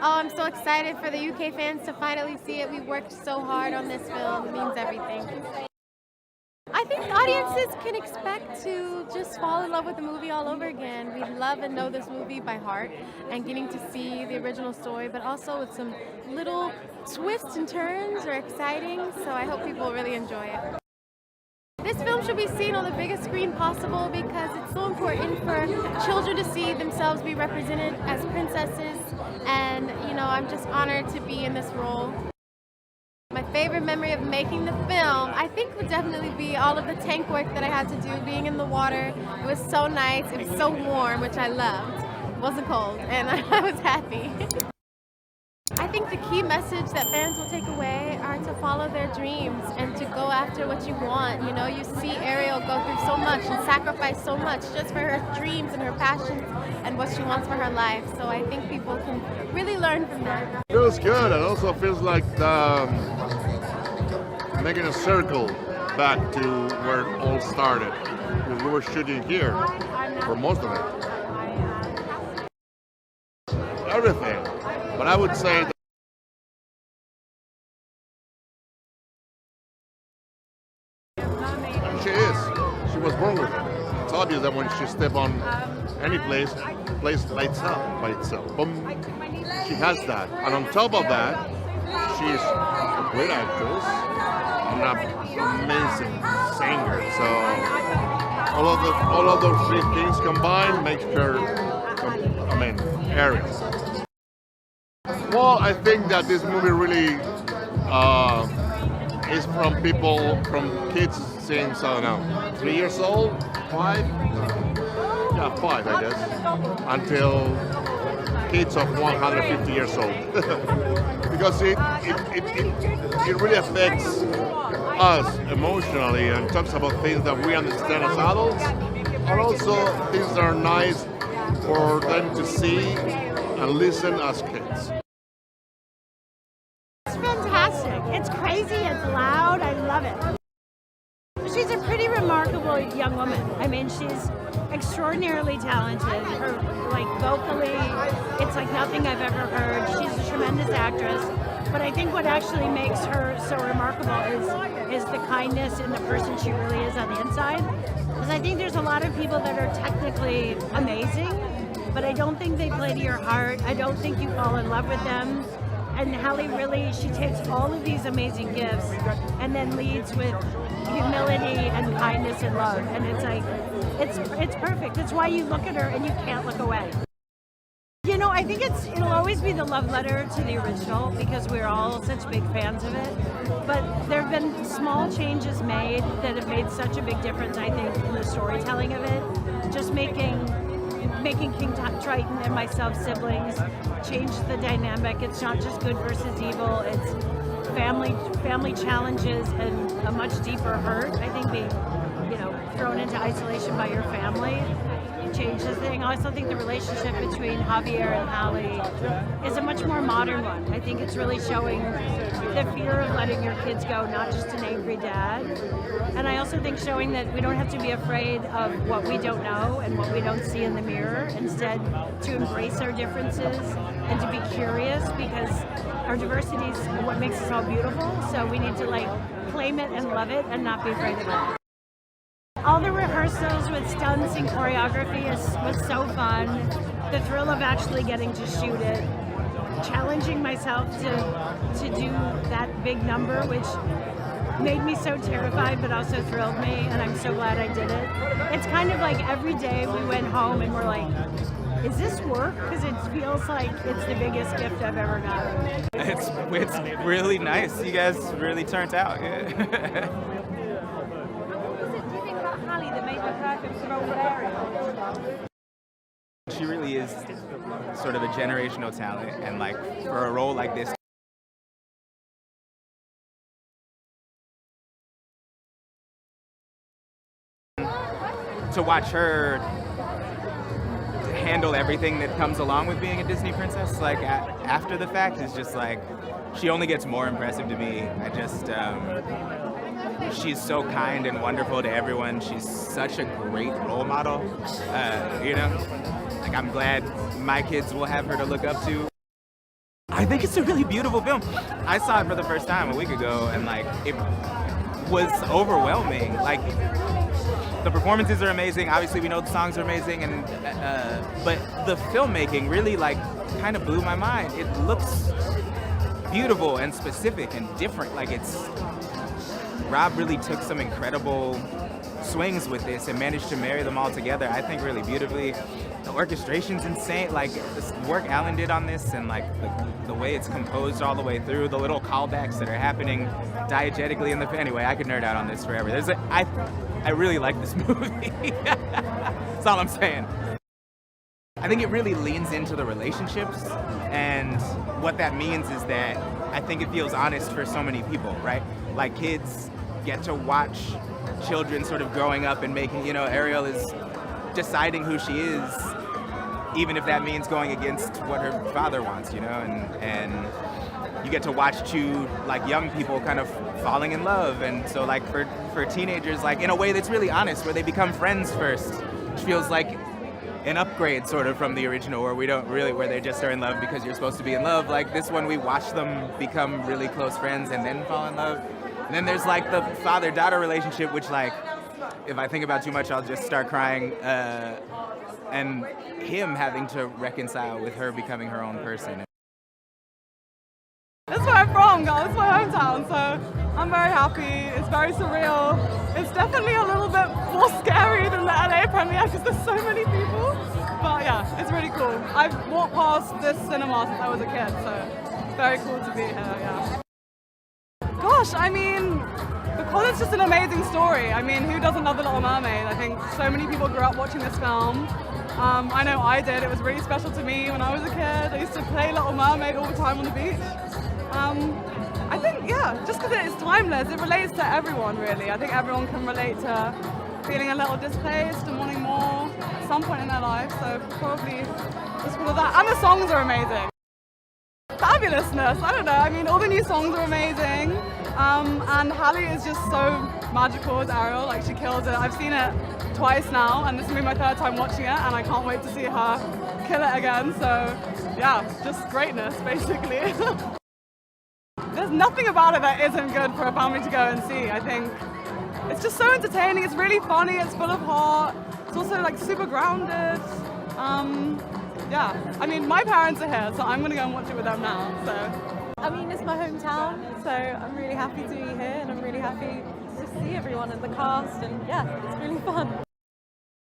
Oh, I'm so excited for the UK fans to finally see it. We worked so hard on this film. It means everything. I think audiences can expect to just fall in love with the movie all over again. We love and know this movie by heart and getting to see the original story, but also with some little twists and turns are exciting, so I hope people really enjoy it. This film should be seen on the biggest screen possible because it's so important for children to see themselves be represented as princesses, and I'm just honored to be in this role. My favorite memory of making the film, I think, would definitely be all of the tank work that I had to do, being in the water. It was so nice. It was so warm, which I loved. It wasn't cold, and I was happy. I think the key message that fans will take away are to follow their dreams and to go after what you want. You see Ariel go through so much and sacrifice so much just for her dreams and her passions and what she wants for her life. So I think people can really learn from that. Feels good. It also feels like making a circle back to where it all started. Because we were shooting here for most of it. Everything. But I would say that she is. She was born with it. It's obvious that when she steps on any place, the place lights up by itself. Boom. She has that. And on top of that, she's a great actress and an amazing singer. So all of those three things combined makes her, Ariel. Well, I think that this movie really is from kids since, I don't know, 3 years old, 5? Yeah, 5, I guess, until kids of 150 years old. Because it really affects us emotionally and talks about things that we understand as adults, and also things that are nice for them to see and listen as kids. It's crazy, it's loud, I love it. She's a pretty remarkable young woman. I mean, she's extraordinarily talented. Her, vocally, it's like nothing I've ever heard. She's a tremendous actress. But I think what actually makes her so remarkable is the kindness in the person she really is on the inside. Because I think there's a lot of people that are technically amazing, but I don't think they play to your heart. I don't think you fall in love with them. And Halle really, she takes all of these amazing gifts and then leads with humility and kindness and love. And it's like, it's perfect. It's why you look at her and you can't look away. I think it'll always be the love letter to the original because we're all such big fans of it. But there have been small changes made that have made such a big difference, I think, in the storytelling of it. Just making King Triton and myself siblings, change the dynamic. It's not just good versus evil. It's family challenges and a much deeper hurt. I think being, thrown into isolation by your family changes things. I also think the relationship between Javier and Halle is a much more modern one. I think it's really showing the fear of letting your kids go, not just an angry dad. And I also think showing that we don't have to be afraid of what we don't know and what we don't see in the mirror. Instead, to embrace our differences and to be curious, because our diversity is what makes us all beautiful. So we need to claim it and love it and not be afraid of it. All the rehearsals with stunts and choreography was so fun. The thrill of actually getting to shoot it, challenging myself to do that big number, which made me so terrified but also thrilled me, and I'm so glad I did it. It's kind of like every day we went home and we're like, is this work? Because it feels like it's the biggest gift I've ever gotten. It's really nice. You guys really turned out. Yeah. Halle that made the perfect role for Ariel. She really is sort of a generational talent, and for a role like this, to watch her handle everything that comes along with being a Disney princess, after the fact, is just she only gets more impressive to me. She's so kind and wonderful to everyone. She's such a great role model. I'm glad my kids will have her to look up to. I think it's a really beautiful film. I saw it for the first time a week ago, and like it was overwhelming. Like the performances are amazing. Obviously, we know the songs are amazing, and but the filmmaking really like kind of blew my mind. It looks beautiful and specific and different. Like Rob really took some incredible swings with this and managed to marry them all together, I think, really beautifully. The orchestration's insane. Like the work Alan did on this, and like the way it's composed all the way through, the little callbacks that are happening diegetically in the. Anyway, I could nerd out on this forever. I really like this movie. That's all I'm saying. I think it really leans into the relationships, and what that means is that I think it feels honest for so many people, right? Like kids get to watch children sort of growing up and making, you know, Ariel is deciding who she is, even if that means going against what her father wants, you know, and you get to watch two like young people kind of falling in love, and so like for teenagers, like in a way that's really honest, where they become friends first, which feels like an upgrade sort of from the original, where we don't really, where they just are in love because you're supposed to be in love. Like this one, we watch them become really close friends and then fall in love. And then there's like the father-daughter relationship, which like, if I think about too much, I'll just start crying. And him having to reconcile with her becoming her own person. That's where I'm from, guys. It's my hometown, so I'm very happy. It's very surreal. It's definitely a little bit more scary than the LA premiere because there's so many people. But yeah, it's really cool. I've walked past this cinema since I was a kid, so very cool to be here, yeah. Gosh, I mean, because it's just an amazing story. I mean, who doesn't love The Little Mermaid? I think so many people grew up watching this film. I know I did. It was really special to me when I was a kid. I used to play Little Mermaid all the time on the beach. I think, yeah, just because it is timeless, it relates to everyone, really. I think everyone can relate to feeling a little displaced and wanting more at some point in their life, so probably just for that. And the songs are amazing. Fabulousness, I don't know, I mean, all the new songs are amazing, and Halle is just so magical as Ariel, like she kills it. I've seen it twice now, and this will be my third time watching it, and I can't wait to see her kill it again, so yeah, just greatness, basically. There's nothing about it that isn't good for a family to go and see. I think it's just so entertaining, it's really funny, it's full of heart, it's also like super grounded. Yeah, I mean, my parents are here, so I'm going to go and watch it with them now. So, I mean, it's my hometown, so I'm really happy to be here, and I'm really happy to see everyone and the cast, and yeah, it's really fun.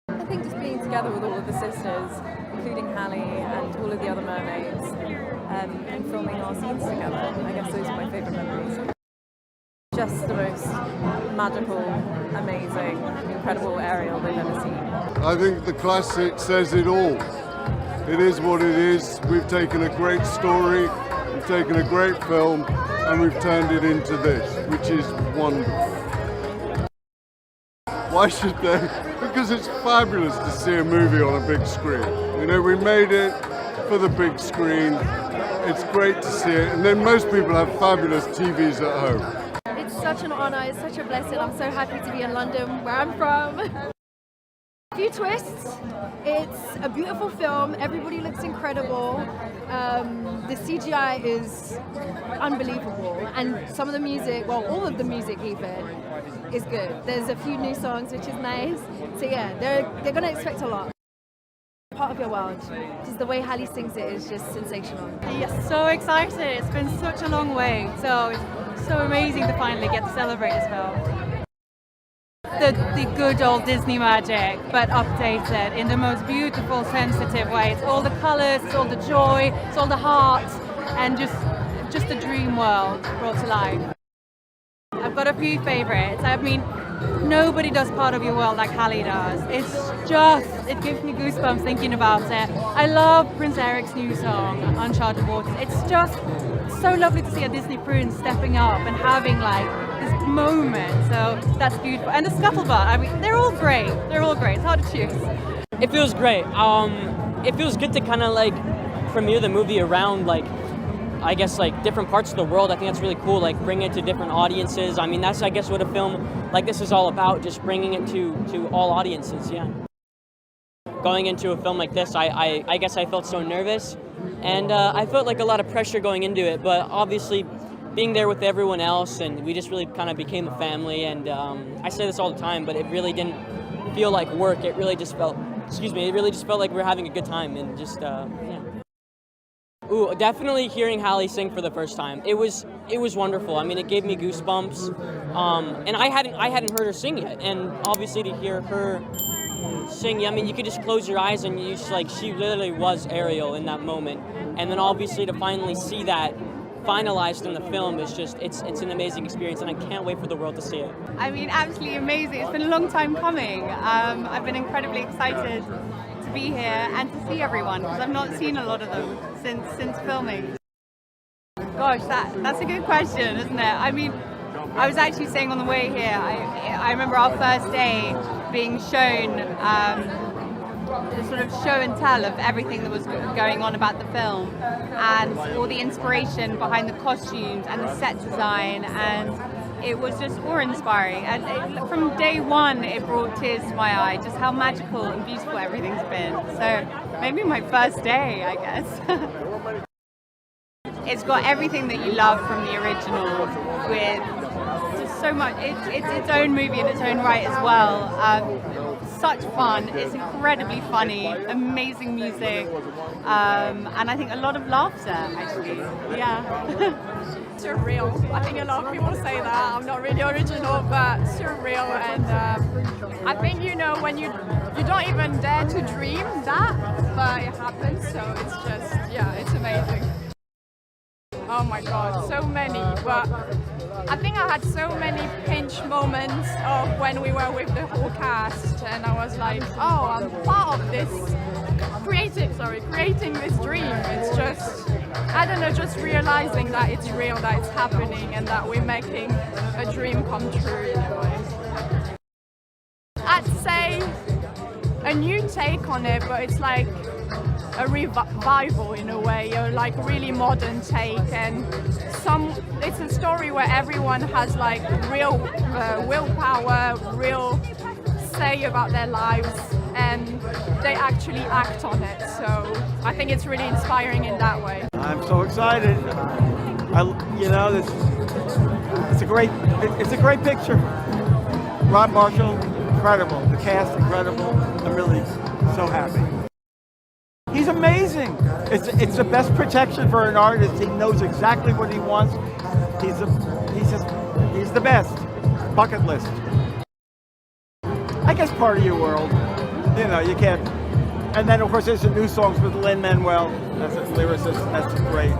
I think just being together with all of the sisters, including Halle and all of the other mermaids, and filming our scenes together, I guess those are my favourite memories. Just the most magical, amazing, incredible Ariel they've ever seen. I think the classic says it all. It is what it is. We've taken a great story, we've taken a great film, and we've turned it into this, which is wonderful. Why should they? Because it's fabulous to see a movie on a big screen. You know, we made it for the big screen. It's great to see it. And then most people have fabulous TVs at home. It's such an honour, it's such a blessing. I'm so happy to be in London, where I'm from. A few twists. It's a beautiful film. Everybody looks incredible. The CGI is unbelievable, and some of the music, well, all of the music even, is good. There's a few new songs, which is nice. So yeah, they're gonna expect a lot. Part of your world. Just the way Halle sings it is just sensational. Yes, so excited. It's been such a long way, so it's so amazing to finally get to celebrate this film. The good old Disney magic, but updated in the most beautiful, sensitive way. It's all the colours, it's all the joy, it's all the heart, and just a dream world brought to life. I've got a few favourites. I mean, nobody does part of your world like Halle does. It gives me goosebumps thinking about it. I love Prince Eric's new song, Uncharted Waters. It's just so lovely to see a Disney prince stepping up and having like this moment. So that's beautiful. And the scuttlebutt, I mean, they're all great. It's hard to choose. It feels great. It feels good to kind of like premiere the movie around like, I guess, like different parts of the world. I think that's really cool, like bringing it to different audiences. I mean, that's, I guess, what a film like this is all about, just bringing it to all audiences, yeah. Going into a film like this, I guess I felt so nervous and I felt like a lot of pressure going into it, but obviously being there with everyone else, and we just really kind of became a family, and I say this all the time, but it really didn't feel like work. It really just felt, it really just felt like we were having a good time, and just, yeah. Ooh, definitely hearing Halle sing for the first time. It was wonderful. I mean, it gave me goosebumps, and I hadn't heard her sing yet, and obviously to hear her sing, I mean, you could just close your eyes and you just, like, she literally was Ariel in that moment, and then obviously to finally see that finalized in the film is just, it's an amazing experience, and I can't wait for the world to see it. I mean, absolutely amazing. It's been a long time coming. I've been incredibly excited to be here and to see everyone, because I've not seen a lot of them since filming. Gosh, that's a good question, isn't it? I mean, I was actually saying on the way here, I remember our first day being shown the sort of show and tell of everything that was going on about the film, and all the inspiration behind the costumes and the set design, and it was just awe-inspiring. And from day one, it brought tears to my eye, just how magical and beautiful everything's been. So maybe my first day, I guess. It's got everything that you love from the original, with just so much. It's its own movie in its own right as well. Such fun. It's incredibly funny, amazing music, and I think a lot of laughter, actually. Yeah. Surreal. I think a lot of people say that. I'm not really original, but surreal, and I think, you know, when you don't even dare to dream that, but it happens, so it's just, yeah, it's amazing. Oh my God, so many, but I think I had so many pinch moments of when we were with the whole cast, and I was like, oh, I'm part of this, creating this dream. It's just, I don't know, just realizing that it's real, that it's happening, and that we're making a dream come true in a way. I'd say a new take on it, but it's like a revival in a way, a like really modern take, and it's a story where everyone has like real willpower, real say about their lives, and they actually act on it. So I think it's really inspiring in that way. I'm so excited. It's a great picture. Rob Marshall, incredible. The cast, incredible. I'm really so happy. He's amazing. It's the best protection for an artist. He knows exactly what he wants. He's the best. Bucket list. I guess part of your world. You know, you can't. And then of course there's the new songs with Lin-Manuel as a lyricist. That's great.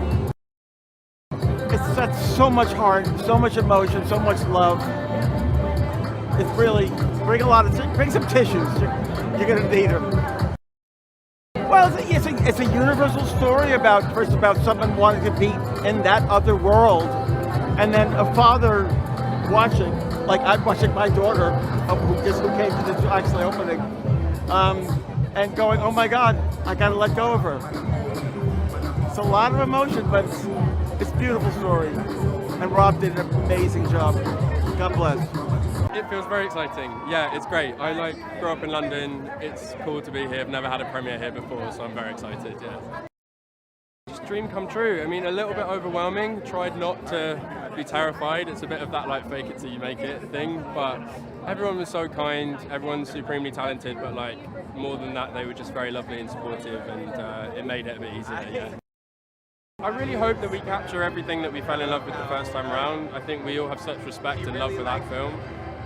That's so much heart, so much emotion, so much love. It's really bring some tissues. You're gonna need them. Well, it's a universal story about someone wanting to be in that other world, and then a father watching, like I'm watching my daughter, who came to the actually opening, and going, oh my God, I gotta let go of her. It's a lot of emotion, but it's a beautiful story, and Rob did an amazing job. God bless. It feels very exciting. Yeah, it's great. I grew up in London. It's cool to be here. I've never had a premiere here before, so I'm very excited, yeah. Just dream come true. I mean, a little bit overwhelming. Tried not to be terrified. It's a bit of that like fake it till you make it thing, but everyone was so kind. Everyone's supremely talented, but like more than that, they were just very lovely and supportive, and it made it a bit easier, yeah. I really hope that we capture everything that we fell in love with the first time around. I think we all have such respect and love for that film.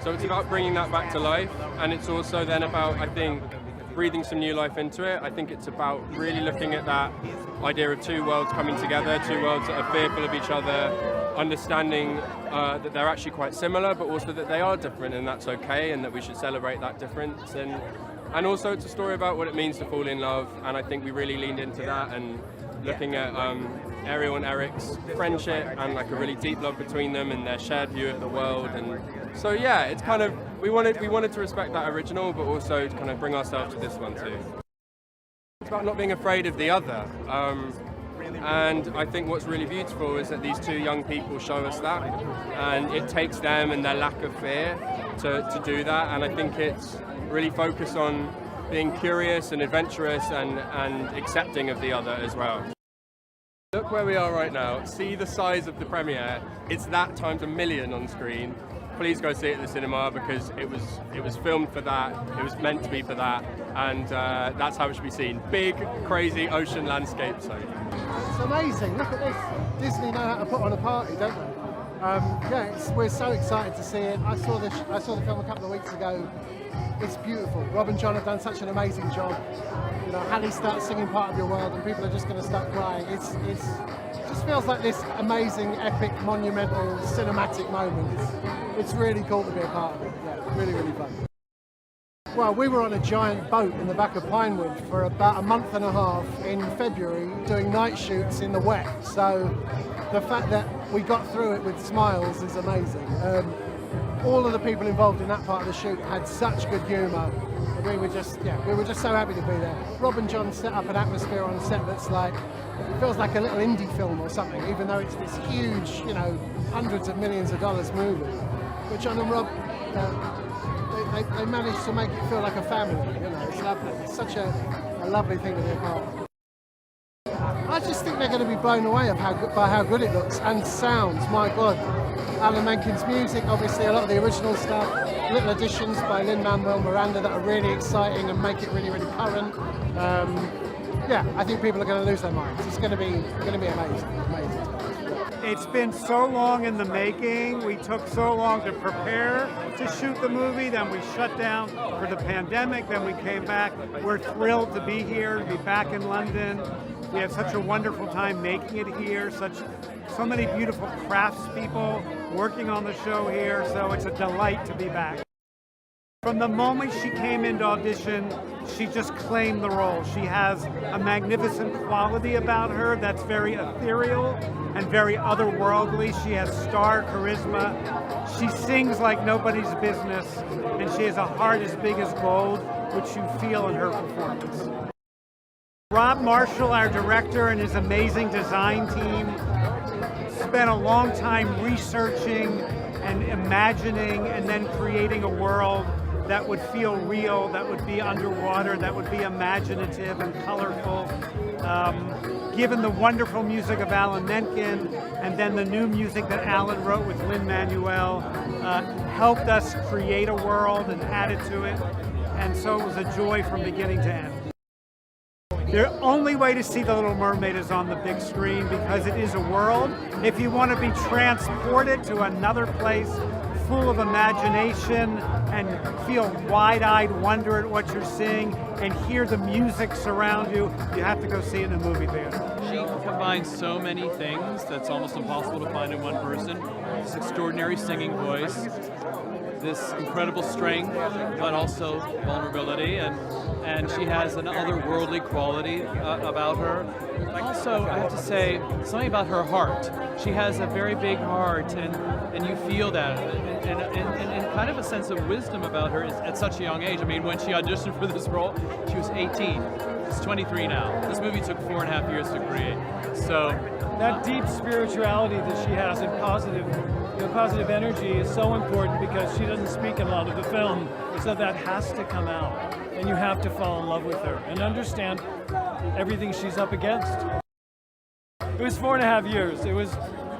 So it's about bringing that back to life, and it's also then about, I think, breathing some new life into it. I think it's about really looking at that idea of two worlds coming together, two worlds that are fearful of each other, understanding that they're actually quite similar, but also that they are different, and that's okay, and that we should celebrate that difference. And also it's a story about what it means to fall in love, and I think we really leaned into that, and looking at Ariel and Eric's friendship and like a really deep love between them and their shared view of the world. And so yeah, it's kind of, we wanted to respect that original, but also kind of bring ourselves to this one too. It's about not being afraid of the other. And I think what's really beautiful is that these two young people show us that, and it takes them and their lack of fear to do that. And I think it's really focused on being curious and adventurous and accepting of the other as well. Look where we are right now. See the size of the premiere. It's that times a million on screen. Please go see it at the cinema because it was filmed for that. It was meant to be for that, and that's how it should be seen. Big, crazy ocean landscape. So it's amazing. Look at this. Disney know how to put on a party, don't they? Yeah, we're so excited to see it. I saw the film a couple of weeks ago. It's beautiful. Rob and John have done such an amazing job. You know, Halle starts singing Part of Your World and people are just going to start crying. It just feels like this amazing, epic, monumental, cinematic moment. It's really cool to be a part of it. Yeah, really, really fun. Well, we were on a giant boat in the back of Pinewood for about a month and a half in February doing night shoots in the wet. So the fact that we got through it with smiles is amazing. All of the people involved in that part of the shoot had such good humour. We were just so happy to be there. Rob and John set up an atmosphere on set that's like, it feels like a little indie film or something, even though it's this huge, you know, hundreds of millions of dollars movie. But John and Rob, they managed to make it feel like a family. You know, it's lovely. It's such a lovely thing to be a part of. I just think they're going to be blown away by how good it looks and sounds. My God, Alan Menken's music, obviously a lot of the original stuff, little additions by Lin-Manuel Miranda that are really exciting and make it really, really current. Yeah, I think people are going to lose their minds. It's going to be amazing. It's been so long in the making. We took so long to prepare to shoot the movie, then we shut down for the pandemic, then we came back. We're thrilled to be here, to be back in London. We have such a wonderful time making it here, so many beautiful craftspeople working on the show here, so it's a delight to be back. From the moment she came into audition, she just claimed the role. She has a magnificent quality about her that's very ethereal and very otherworldly. She has star charisma. She sings like nobody's business, and she has a heart as big as gold, which you feel in her performance. Rob Marshall, our director, and his amazing design team spent a long time researching and imagining and then creating a world that would feel real, that would be underwater, that would be imaginative and colorful. Given the wonderful music of Alan Menken and then the new music that Alan wrote with Lin-Manuel, helped us create a world and add it to it. And so it was a joy from beginning to end. The only way to see The Little Mermaid is on the big screen because it is a world. If you want to be transported to another place full of imagination and feel wide-eyed wonder at what you're seeing and hear the music surround you, you have to go see it in a movie theater. She combines so many things that's almost impossible to find in one person. This extraordinary singing voice, this incredible strength, but also vulnerability, and she has an otherworldly quality about her. Also, I have to say, something about her heart. She has a very big heart, and you feel that, and kind of a sense of wisdom about her at such a young age. I mean, when she auditioned for this role, she was 18. She's 23 now. This movie took 4.5 years to create. So that deep spirituality that she has and positive energy is so important because she doesn't speak in a lot of the film, so that has to come out, and you have to fall in love with her and understand everything she's up against. It was 4.5 years. It was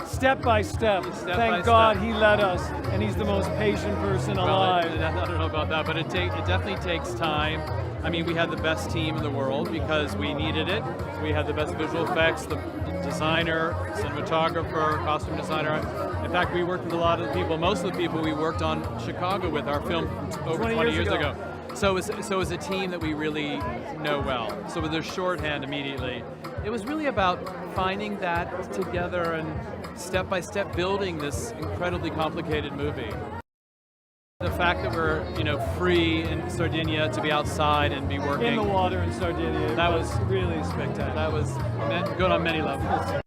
step by step. Thank God he led us, and he's the most patient person alive. I don't know about that, but it definitely takes time. I mean, we had the best team in the world because we needed it. We had the best visual effects, the designer, cinematographer, costume designer. In fact, we worked with a lot of the people, most of the people we worked on Chicago with, our film over 20 years ago. So it was a team that we really know well. So with their shorthand immediately, it was really about finding that together and step by step building this incredibly complicated movie. The fact that we're, free in Sardinia to be outside and be working in the water in Sardinia, that was really spectacular. That was good on many levels.